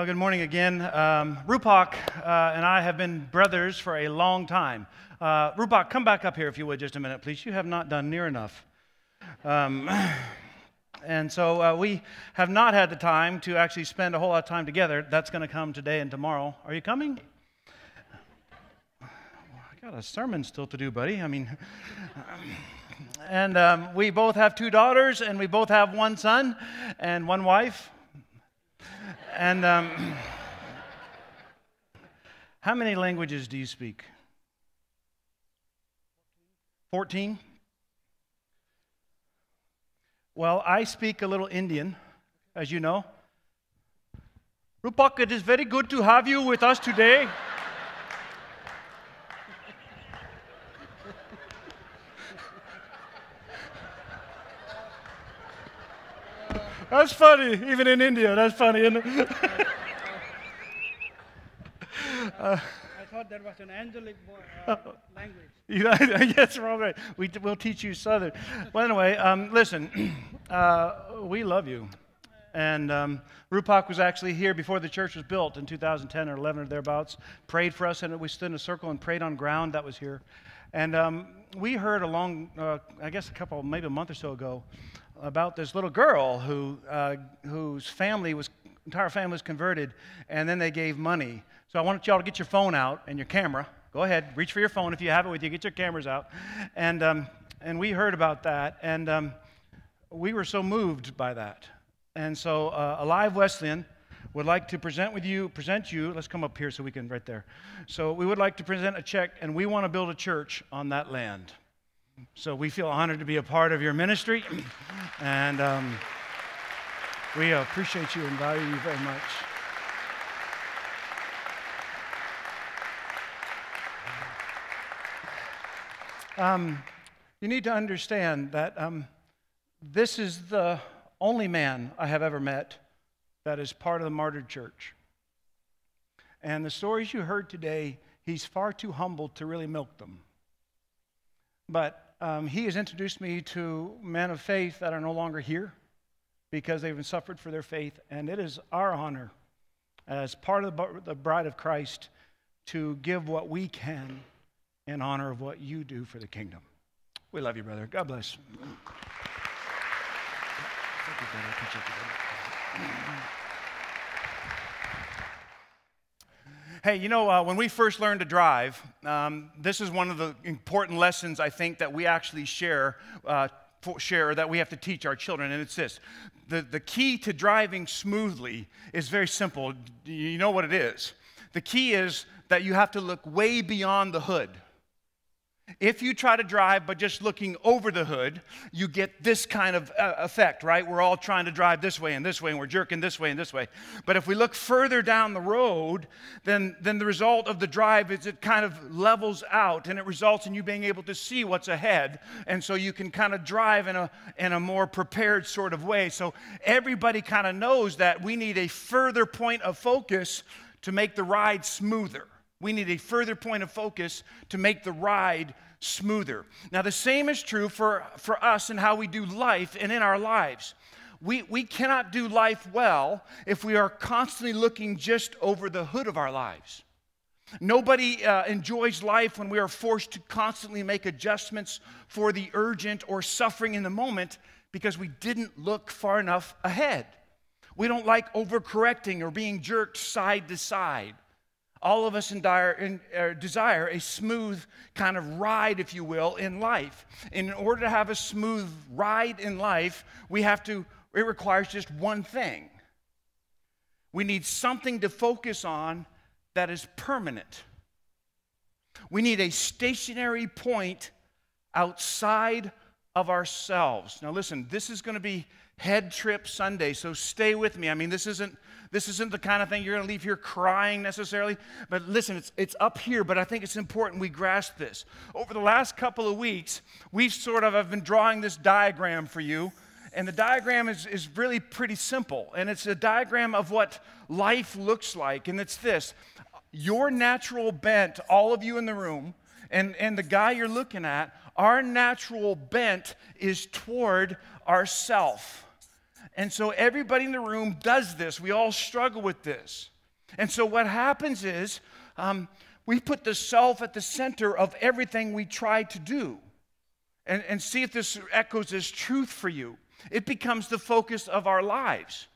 Well, good morning again. Rupak and I have been brothers for a long time. Rupak, come back up here if you would just a minute, please. You have not done near enough. And so we have not had the time to actually spend a whole lot of time together. That's going to come today and tomorrow. Are you coming? I got a sermon still to do, buddy. And we both have 2 daughters, and we both have 1 son and 1 wife. And how many languages do you speak? 14? Well, I speak a little Indian, as you know. Rupak, it is very good to have you with us today. That's funny, even in India, that's funny, isn't it? I thought that was an angelic language. Yes, we're all right. We'll teach you Southern. Well, anyway, listen, we love you. And Rupak was actually here before the church was built in 2010 or 11 or thereabouts, prayed for us, and we stood in a circle and prayed on ground that was here. And we heard maybe a month or so ago, about this little girl whose entire family was converted, and then they gave money. So I want y'all to get your phone out and your camera. Go ahead, reach for your phone if you have it with you. Get your cameras out. And we heard about that, and we were so moved by that. And so Alive Wesleyan would like to present you. Let's come up here so we can, right there. So we would like to present a check, and we want to build a church on that land. So we feel honored to be a part of your ministry, and we appreciate you and value you very much. You need to understand that this is the only man I have ever met that is part of the martyred church. And the stories you heard today, he's far too humble to really milk them. But he has introduced me to men of faith that are no longer here because they've been suffered for their faith. And it is our honor as part of the bride of Christ to give what we can in honor of what you do for the kingdom. We love you, brother. God bless. Hey, you know, when we first learned to drive, this is one of the important lessons I think that we actually share that we have to teach our children, and it's this. The key to driving smoothly is very simple. You know what it is. The key is that you have to look way beyond the hood. If you try to drive by just looking over the hood, you get this kind of effect, right? We're all trying to drive this way, and we're jerking this way and this way. But if we look further down the road, then the result of the drive is it kind of levels out, and it results in you being able to see what's ahead, and so you can kind of drive in a more prepared sort of way. So everybody kind of knows that we need a further point of focus to make the ride smoother. We need a further point of focus to make the ride smoother. Now, the same is true for us in how we do life and in our lives. We cannot do life well if we are constantly looking just over the hood of our lives. Nobody enjoys life when we are forced to constantly make adjustments for the urgent or suffering in the moment because we didn't look far enough ahead. We don't like overcorrecting or being jerked side to side. All of us desire a smooth kind of ride, if you will, in life. In order to have a smooth ride in life, it requires just one thing. We need something to focus on that is permanent. We need a stationary point outside of ourselves. Now listen, this is going to be Head Trip Sunday, so stay with me. I mean, this isn't the kind of thing you're going to leave here crying necessarily. But listen, it's up here, but I think it's important we grasp this. Over the last couple of weeks, I've been drawing this diagram for you. And the diagram is really pretty simple. And it's a diagram of what life looks like. And it's this. Your natural bent, all of you in the room, and the guy you're looking at, our natural bent is toward ourself. And so everybody in the room does this. We all struggle with this. And so what happens is we put the self at the center of everything we try to do. And see if this echoes as truth for you. It becomes the focus of our lives.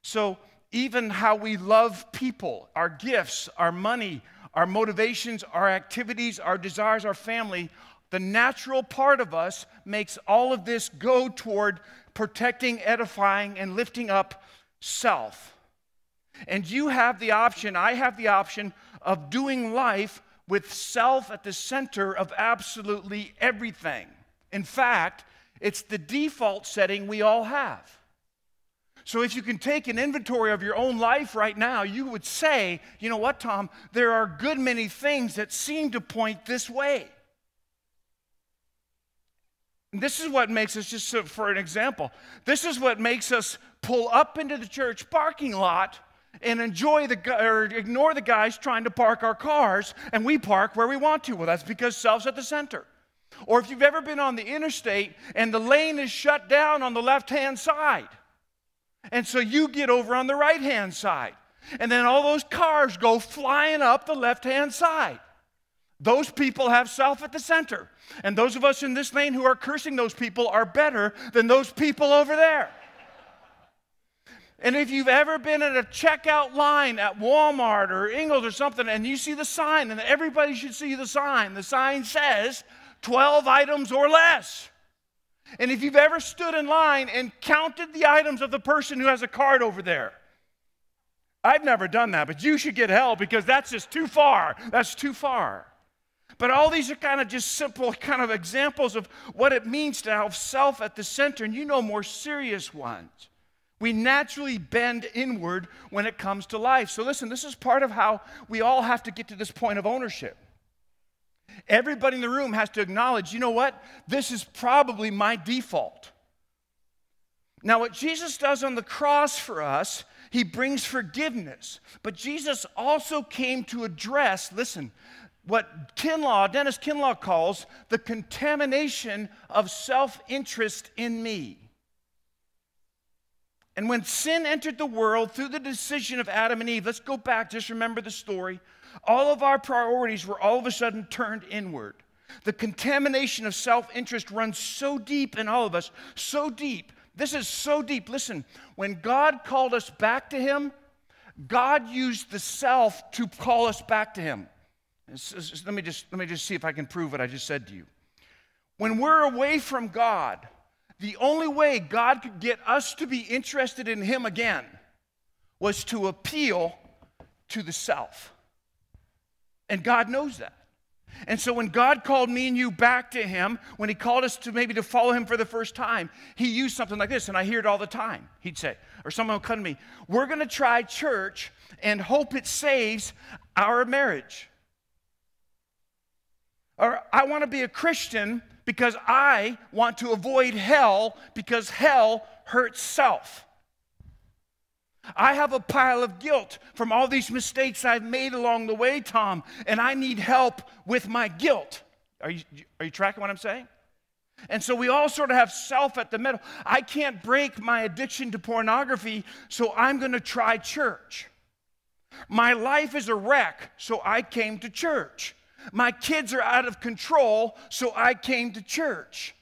So even how we love people, our gifts, our money, our motivations, our activities, our desires, our family, the natural part of us makes all of this go toward protecting, edifying, and lifting up self. And you have the option, I have the option of doing life with self at the center of absolutely everything. In fact, it's the default setting we all have. So if you can take an inventory of your own life right now, you would say, you know what, Tom, there are a good many things that seem to point this way. And this is what makes us, just for an example, this is what makes us pull up into the church parking lot and ignore the guys trying to park our cars, and we park where we want to. Well, that's because self's at the center. Or if you've ever been on the interstate and the lane is shut down on the left-hand side, and so you get over on the right-hand side, and then all those cars go flying up the left-hand side. Those people have self at the center. And those of us in this lane who are cursing those people are better than those people over there. And if you've ever been at a checkout line at Walmart or Ingles or something, and you see the sign, and everybody should see the sign says 12 items or less. And if you've ever stood in line and counted the items of the person who has a card over there, I've never done that, but you should get help because that's just too far. That's too far. But all these are kind of just simple kind of examples of what it means to have self at the center, and you know more serious ones. We naturally bend inward when it comes to life. So listen, this is part of how we all have to get to this point of ownership. Everybody in the room has to acknowledge, you know what? This is probably my default. Now, what Jesus does on the cross for us, he brings forgiveness. But Jesus also came to address, listen, what Dennis Kinlaw calls the contamination of self-interest in me. And when sin entered the world through the decision of Adam and Eve, let's go back, just remember the story. All of our priorities were all of a sudden turned inward. The contamination of self-interest runs so deep in all of us, so deep. This is so deep. Listen, when God called us back to him, God used the self to call us back to him. Let me just see if I can prove what I just said to you. When we're away from God, the only way God could get us to be interested in him again was to appeal to the self. And God knows that. And so when God called me and you back to him, when he called us to maybe to follow him for the first time, he used something like this, and I hear it all the time. He'd say, or someone will come to me, we're going to try church and hope it saves our marriage. Or I want to be a Christian because I want to avoid hell because hell hurts self. I have a pile of guilt from all these mistakes I've made along the way, Tom, and I need help with my guilt. Are you tracking what I'm saying? And so we all sort of have self at the middle. I can't break my addiction to pornography, so I'm going to try church. My life is a wreck, so I came to church. My kids are out of control, so I came to church.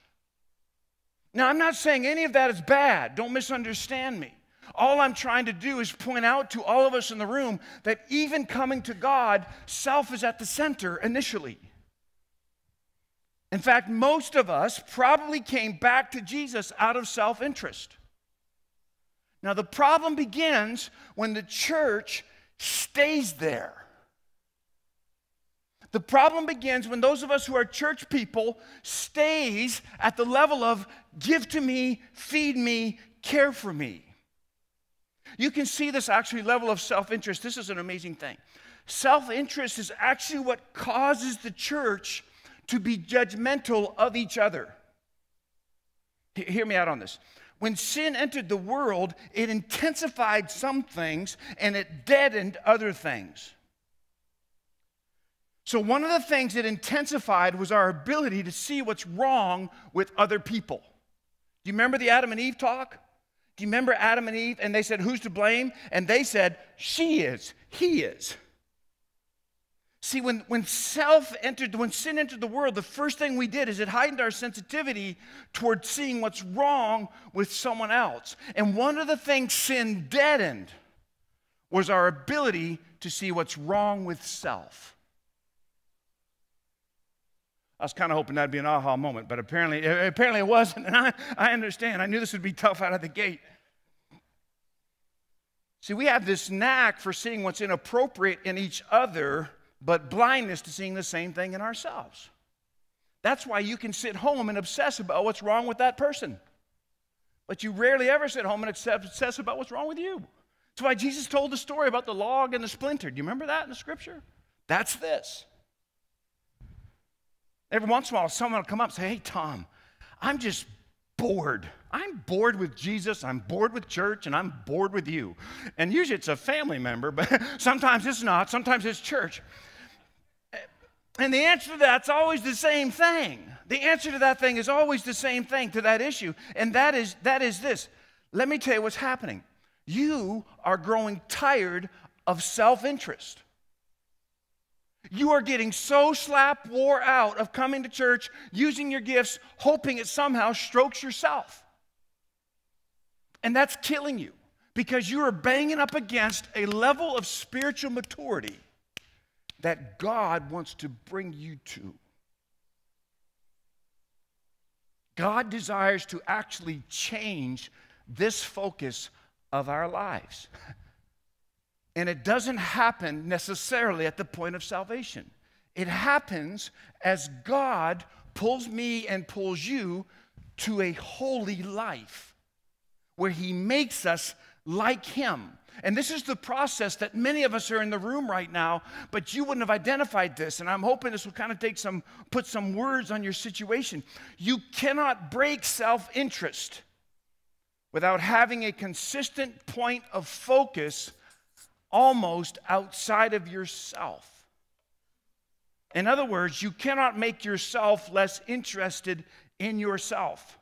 Now, I'm not saying any of that is bad. Don't misunderstand me. All I'm trying to do is point out to all of us in the room that even coming to God, self is at the center initially. In fact, most of us probably came back to Jesus out of self-interest. Now, the problem begins when the church stays there. The problem begins when those of us who are church people stays at the level of give to me, feed me, care for me. You can see this actually level of self-interest. This is an amazing thing. Self-interest is actually what causes the church to be judgmental of each other. Hear me out on this. When sin entered the world, it intensified some things and it deadened other things. So one of the things it intensified was our ability to see what's wrong with other people. Do you remember the Adam and Eve talk? Do you remember Adam and Eve? And they said, who's to blame? And they said, she is, he is. See, when sin entered the world, the first thing we did is it heightened our sensitivity toward seeing what's wrong with someone else. And one of the things sin deadened was our ability to see what's wrong with self. I was kind of hoping that'd be an aha moment, but apparently it wasn't, and I understand. I knew this would be tough out of the gate. See, we have this knack for seeing what's inappropriate in each other, but blindness to seeing the same thing in ourselves. That's why you can sit home and obsess about what's wrong with that person. But you rarely ever sit home and obsess about what's wrong with you. That's why Jesus told the story about the log and the splinter. Do you remember that in the scripture? That's this. Every once in a while, someone will come up and say, hey, Tom, I'm just bored. I'm bored with Jesus, I'm bored with church, and I'm bored with you. And usually it's a family member, but sometimes it's not. Sometimes it's church. And the answer to that's always the same thing. The answer to that thing is always the same thing to that issue, and that is this. Let me tell you what's happening. You are growing tired of self-interest. You are getting so wore out of coming to church, using your gifts, hoping it somehow strokes yourself. And that's killing you because you are banging up against a level of spiritual maturity that God wants to bring you to. God desires to actually change this focus of our lives. And it doesn't happen necessarily at the point of salvation. It happens as God pulls me and pulls you to a holy life where he makes us like him. And this is the process that many of us are in the room right now, but you wouldn't have identified this. And I'm hoping this will kind of put some words on your situation. You cannot break self-interest without having a consistent point of focus almost outside of yourself. In other words, you cannot make yourself less interested in yourself.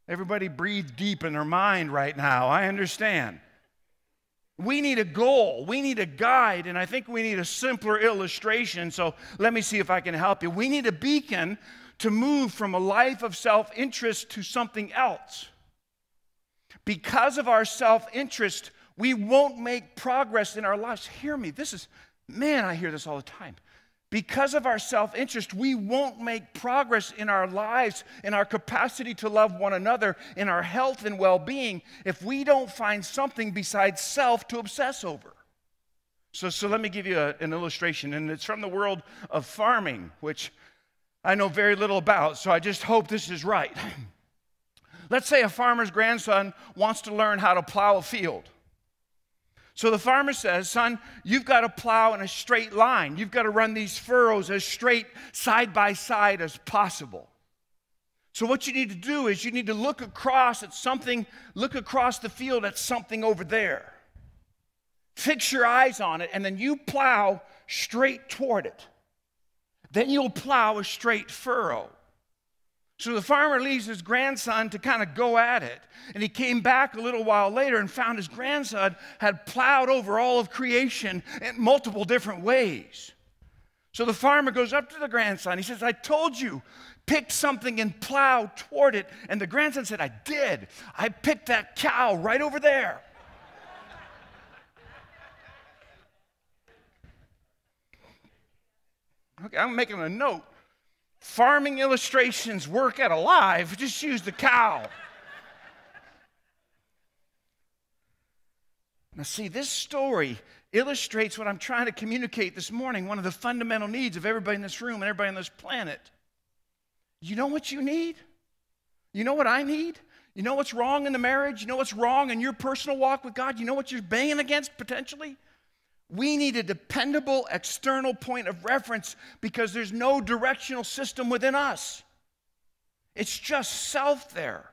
Everybody breathe deep in their mind right now. I understand. We need a goal. We need a guide, and I think we need a simpler illustration, so let me see if I can help you. We need a beacon to move from a life of self-interest to something else. Because of our self-interest, we won't make progress in our lives. Hear me. I hear this all the time. Because of our self-interest, we won't make progress in our lives, in our capacity to love one another, in our health and well-being, if we don't find something besides self to obsess over. So let me give you an illustration, and it's from the world of farming, which I know very little about, so I just hope this is right. Let's say a farmer's grandson wants to learn how to plow a field. So the farmer says, son, you've got to plow in a straight line. You've got to run these furrows as straight side by side as possible. So what you need to do is you need to look across the field at something over there. Fix your eyes on it, and then you plow straight toward it. Then you'll plow a straight furrow. So the farmer leaves his grandson to kind of go at it. And he came back a little while later and found his grandson had plowed over all of creation in multiple different ways. So the farmer goes up to the grandson. He says, I told you, pick something and plow toward it. And the grandson said, I did. I picked that cow right over there. Okay, I'm making a note. Farming illustrations work at Alive. Just use the cow. Now see, this story illustrates what I'm trying to communicate this morning, one of the fundamental needs of everybody in this room and everybody on this planet. You know what you need? You know what I need? You know what's wrong in the marriage? You know what's wrong in your personal walk with God? You know what you're banging against potentially? We need a dependable external point of reference because there's no directional system within us. It's just self there.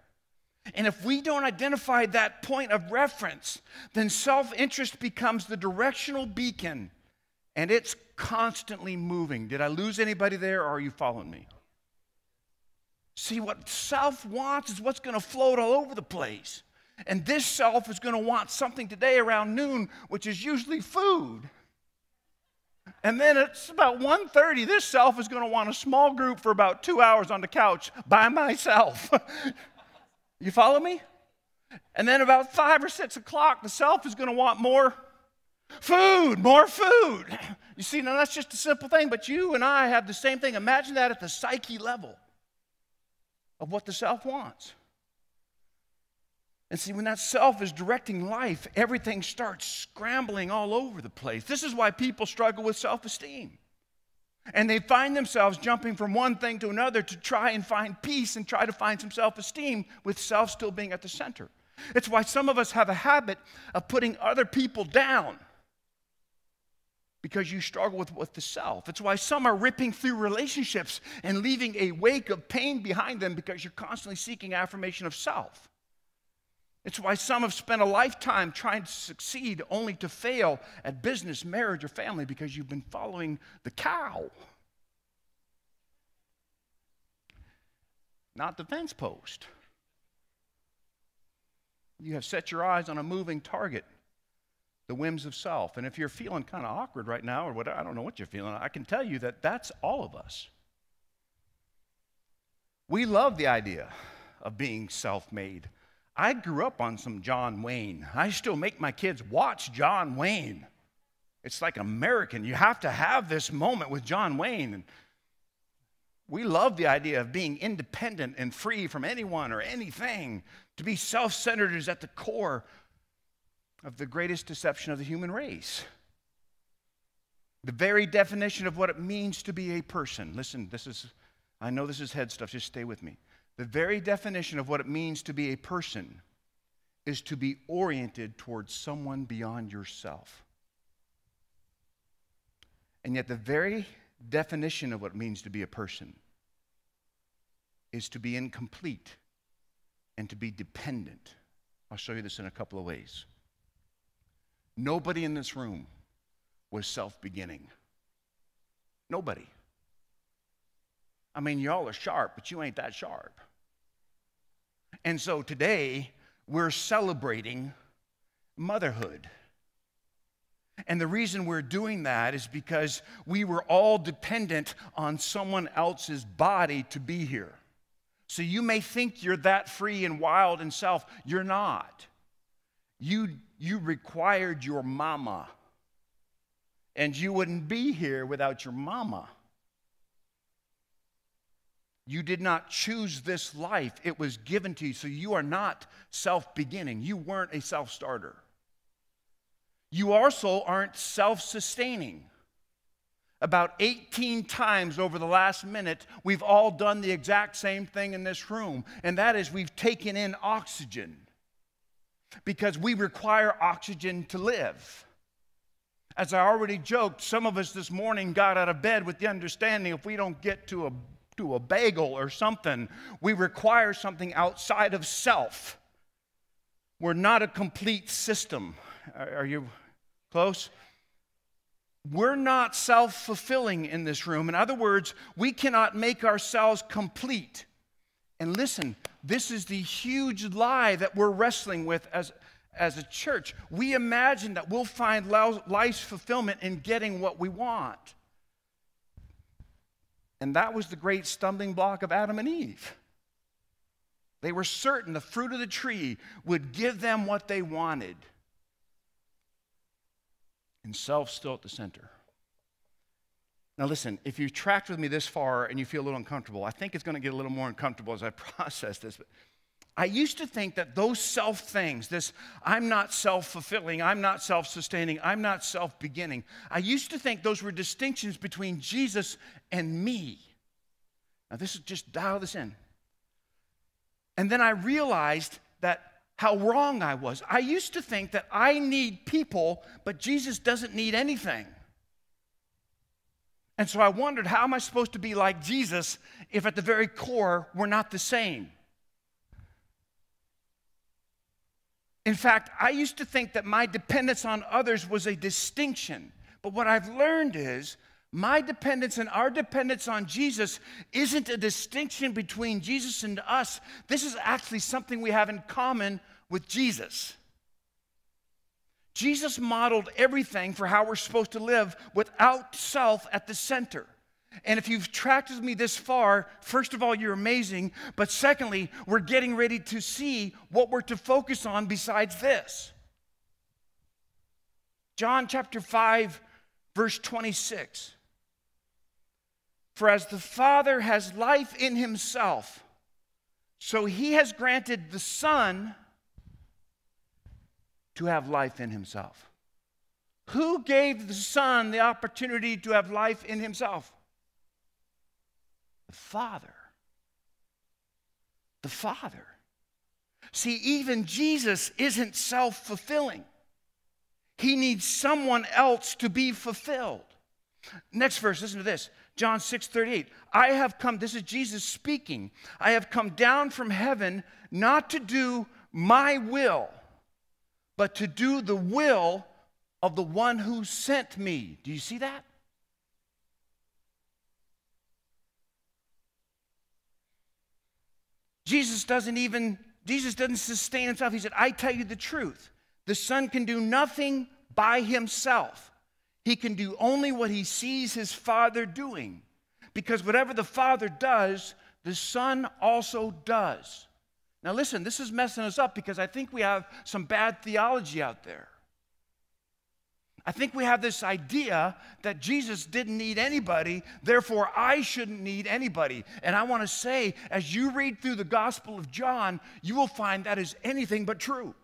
And if we don't identify that point of reference, then self-interest becomes the directional beacon, and it's constantly moving. Did I lose anybody there, or are you following me? See, what self wants is what's going to float all over the place. And this self is going to want something today around noon, which is usually food. And then it's about 1:30, this self is going to want a small group for about 2 hours on the couch by myself. You follow me? And then about 5 or 6 o'clock, the self is going to want more food, more food. You see, now that's just a simple thing, but you and I have the same thing. Imagine that at the psyche level of what the self wants. And see, when that self is directing life, everything starts scrambling all over the place. This is why people struggle with self-esteem. And they find themselves jumping from one thing to another to try and find peace and try to find some self-esteem with self still being at the center. It's why some of us have a habit of putting other people down because you struggle with the self. It's why some are ripping through relationships and leaving a wake of pain behind them because you're constantly seeking affirmation of self. It's why some have spent a lifetime trying to succeed only to fail at business, marriage, or family because you've been following the cow, not the fence post. You have set your eyes on a moving target, the whims of self. And if you're feeling kind of awkward right now or whatever, I don't know what you're feeling, I can tell you that that's all of us. We love the idea of being self-made. I grew up on some John Wayne. I still make my kids watch John Wayne. It's like American. You have to have this moment with John Wayne. And we love the idea of being independent and free from anyone or anything. To be self-centered is at the core of the greatest deception of the human race. The very definition of what it means to be a person. Listen, I know this is head stuff, just stay with me. The very definition of what it means to be a person is to be oriented towards someone beyond yourself. And yet the very definition of what it means to be a person is to be incomplete and to be dependent. I'll show you this in a couple of ways. Nobody in this room was self-beginning. Nobody. I mean, y'all are sharp, but you ain't that sharp. And so today, we're celebrating motherhood. And the reason we're doing that is because we were all dependent on someone else's body to be here. So you may think you're that free and wild and self. You're not. You required your mama. And you wouldn't be here without your mama. You did not choose this life. It was given to you. So you are not self-beginning. You weren't a self-starter. You also aren't self-sustaining. About 18 times over the last minute, we've all done the exact same thing in this room, and that is we've taken in oxygen because we require oxygen to live. As I already joked, some of us this morning got out of bed with the understanding if we don't get to a bagel or something, we require something outside of self. We're not a complete system. Are you close? We're not self-fulfilling in this room. In other words, we cannot make ourselves complete. And listen, this is the huge lie that we're wrestling with as a church. We imagine that we'll find life's fulfillment in getting what we want. And that was the great stumbling block of Adam and Eve. They were certain the fruit of the tree would give them what they wanted. And self still at the center. Now listen, if you've tracked with me this far and you feel a little uncomfortable, I think it's going to get a little more uncomfortable as I process this. But I used to think that those self things, this I'm not self-fulfilling, I'm not self-sustaining, I'm not self-beginning, I used to think those were distinctions between Jesus and me. Now this is just dial this in. And then I realized that how wrong I was. I used to think that I need people, but Jesus doesn't need anything. And so I wondered, how am I supposed to be like Jesus if at the very core we're not the same? In fact, I used to think that my dependence on others was a distinction. But what I've learned is My dependence and our dependence on Jesus isn't a distinction between Jesus and us. This is actually something we have in common with Jesus. Jesus modeled everything for how we're supposed to live without self at the center. And if you've tracked with me this far, first of all, you're amazing. But secondly, we're getting ready to see what we're to focus on besides this. John chapter 5, verse 26. For as the Father has life in himself, so he has granted the Son to have life in himself. Who gave the Son the opportunity to have life in himself? The Father. The Father. See, even Jesus isn't self-fulfilling. He needs someone else to be fulfilled. Next verse, listen to this. John 6:38. I have come, this is Jesus speaking. I have come down from heaven not to do my will, but to do the will of the one who sent me. Do you see that? Jesus doesn't sustain himself. He said, I tell you the truth. The Son can do nothing by himself. He can do only what he sees his Father doing. Because whatever the Father does, the Son also does. Now listen, this is messing us up because I think we have some bad theology out there. I think we have this idea that Jesus didn't need anybody, therefore I shouldn't need anybody. And I want to say, as you read through the Gospel of John, you will find that is anything but true.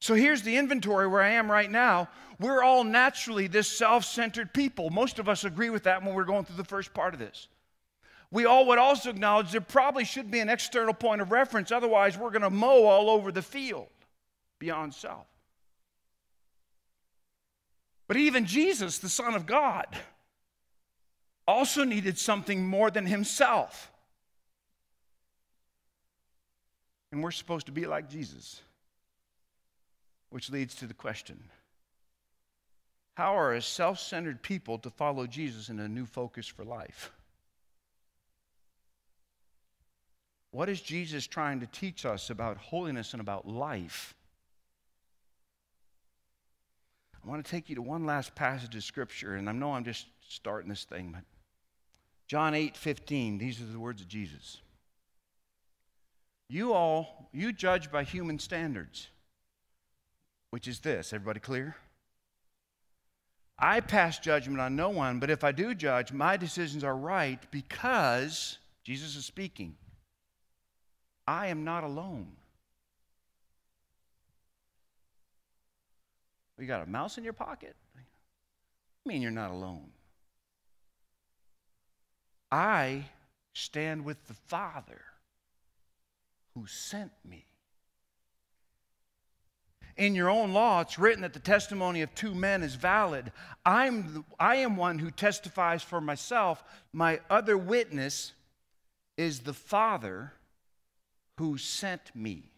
So here's the inventory where I am right now. We're all naturally this self-centered people. Most of us agree with that when we're going through the first part of this. We all would also acknowledge there probably should be an external point of reference. Otherwise, we're going to mow all over the field beyond self. But even Jesus, the Son of God, also needed something more than himself. And we're supposed to be like Jesus. Which leads to the question, how are a self-centered people to follow Jesus in a new focus for life? What is Jesus trying to teach us about holiness and about life? I want to take you to one last passage of Scripture, and I know I'm just starting this thing, but John 8:15, these are the words of Jesus. You judge by human standards. Which is this, everybody clear? I pass judgment on no one, but if I do judge, my decisions are right because, Jesus is speaking, I am not alone. You got a mouse in your pocket? I mean you're not alone. I stand with the Father who sent me. In your own law, it's written that the testimony of two men is valid. I am one who testifies for myself. My other witness is the Father who sent me.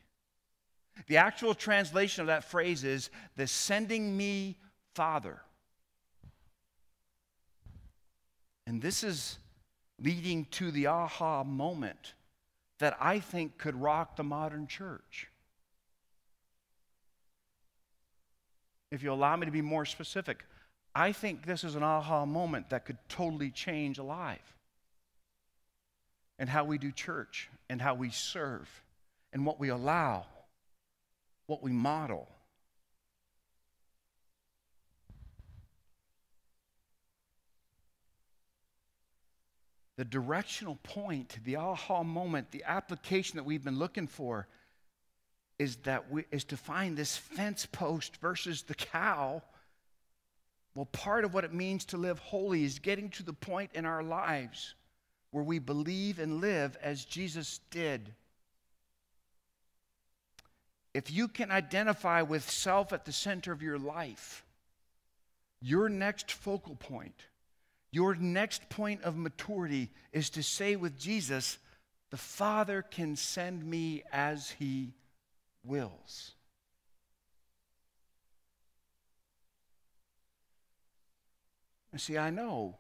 The actual translation of that phrase is the sending me Father. And this is leading to the aha moment that I think could rock the modern church. If you allow me to be more specific, I think this is an aha moment that could totally change a life. And how we do church, and how we serve, and what we allow, what we model. The directional point, the aha moment, the application that we've been looking for is to find this fence post versus the cow. Well, part of what it means to live holy is getting to the point in our lives where we believe and live as Jesus did. If you can identify with self at the center of your life, your next focal point, your next point of maturity is to say with Jesus, the Father can send me as He wills. See, I know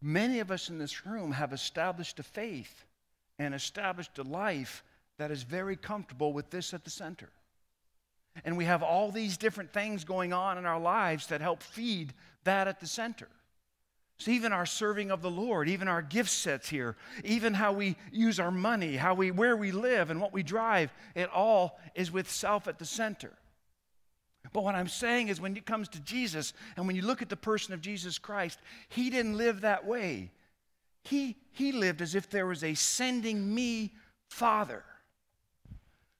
many of us in this room have established a faith and established a life that is very comfortable with this at the center. And we have all these different things going on in our lives that help feed that at the center. So even our serving of the Lord, even our gift sets here, even how we use our money, where we live and what we drive, it all is with self at the center. But what I'm saying is when it comes to Jesus and when you look at the person of Jesus Christ, he didn't live that way. He lived as if there was a sending me Father.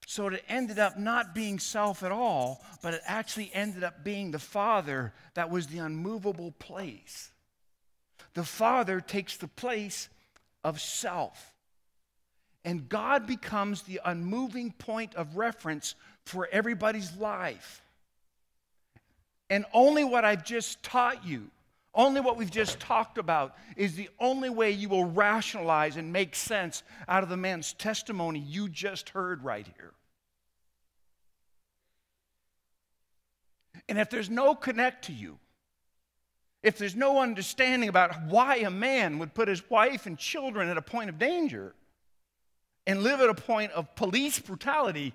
So it ended up not being self at all, but it actually ended up being the Father that was the unmovable place. The Father takes the place of self. And God becomes the unmoving point of reference for everybody's life. And only what I've just taught you, only what we've just talked about, is the only way you will rationalize and make sense out of the man's testimony you just heard right here. And if there's no connect to you, if there's no understanding about why a man would put his wife and children at a point of danger and live at a point of police brutality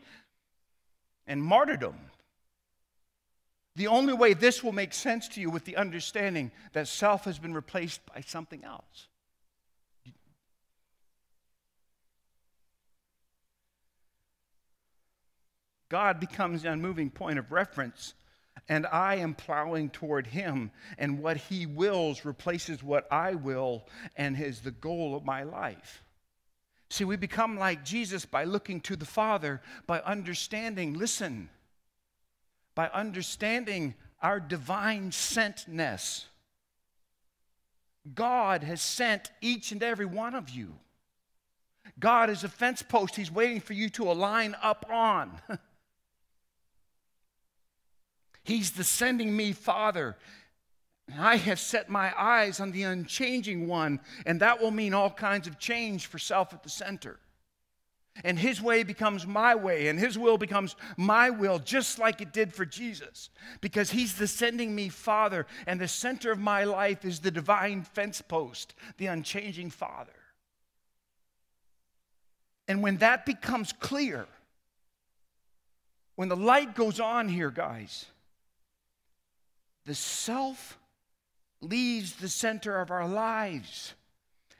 and martyrdom, the only way this will make sense to you with the understanding that self has been replaced by something else. God becomes the unmoving point of reference, and I am plowing toward him, and what he wills replaces what I will and is the goal of my life. See, we become like Jesus by looking to the Father, by understanding, listen, by understanding our divine sentness. God has sent each and every one of you. God is a fence post he's waiting for you to align up on. He's the sending me Father. I have set my eyes on the unchanging one, and that will mean all kinds of change for self at the center. And his way becomes my way, and his will becomes my will, just like it did for Jesus. Because he's the sending me Father, and the center of my life is the divine fence post, the unchanging Father. And when that becomes clear, when the light goes on here, guys, the self leaves the center of our lives,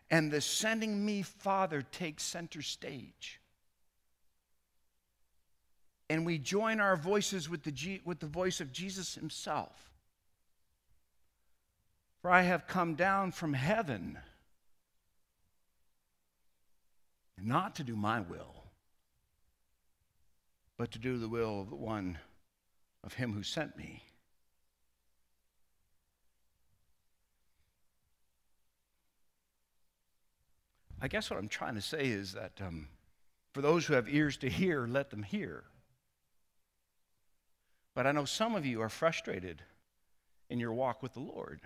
and the sending me Father takes center stage. And we join our voices with the voice of Jesus himself. For I have come down from heaven not to do my will, but to do the will of the one of him who sent me. I guess what I'm trying to say is that for those who have ears to hear, let them hear. But I know some of you are frustrated in your walk with the Lord.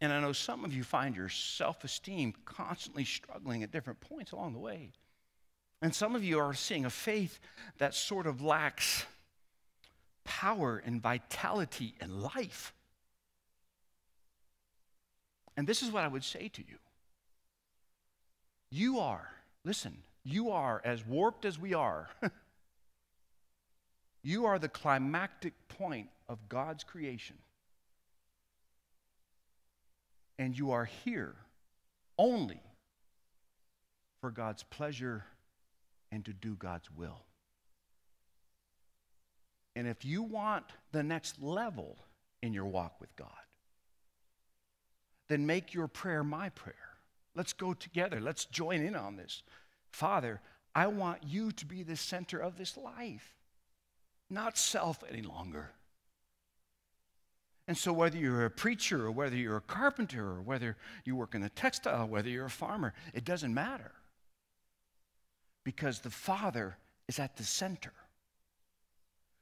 And I know some of you find your self-esteem constantly struggling at different points along the way. And some of you are seeing a faith that sort of lacks power and vitality and life. And this is what I would say to you. You are, listen, you are as warped as we are. You are the climactic point of God's creation. And you are here only for God's pleasure and to do God's will. And if you want the next level in your walk with God, then make your prayer my prayer. Let's go together. Let's join in on this. Father, I want you to be the center of this life, not self any longer. And so whether you're a preacher or whether you're a carpenter or whether you work in a textile, whether you're a farmer, it doesn't matter. Because the Father is at the center.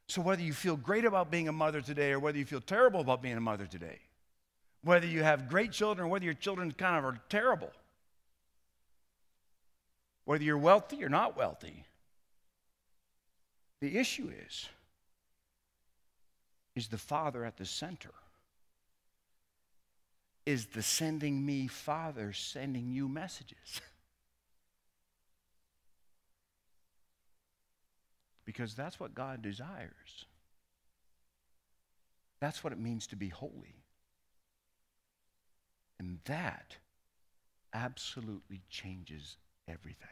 So whether you feel great about being a mother today or whether you feel terrible about being a mother today, whether you have great children or whether your children kind of are terrible, whether you're wealthy or not wealthy, the issue is Is the Father at the center? Is the sending me Father sending you messages? Because that's what God desires. That's what it means to be holy. And that absolutely changes everything.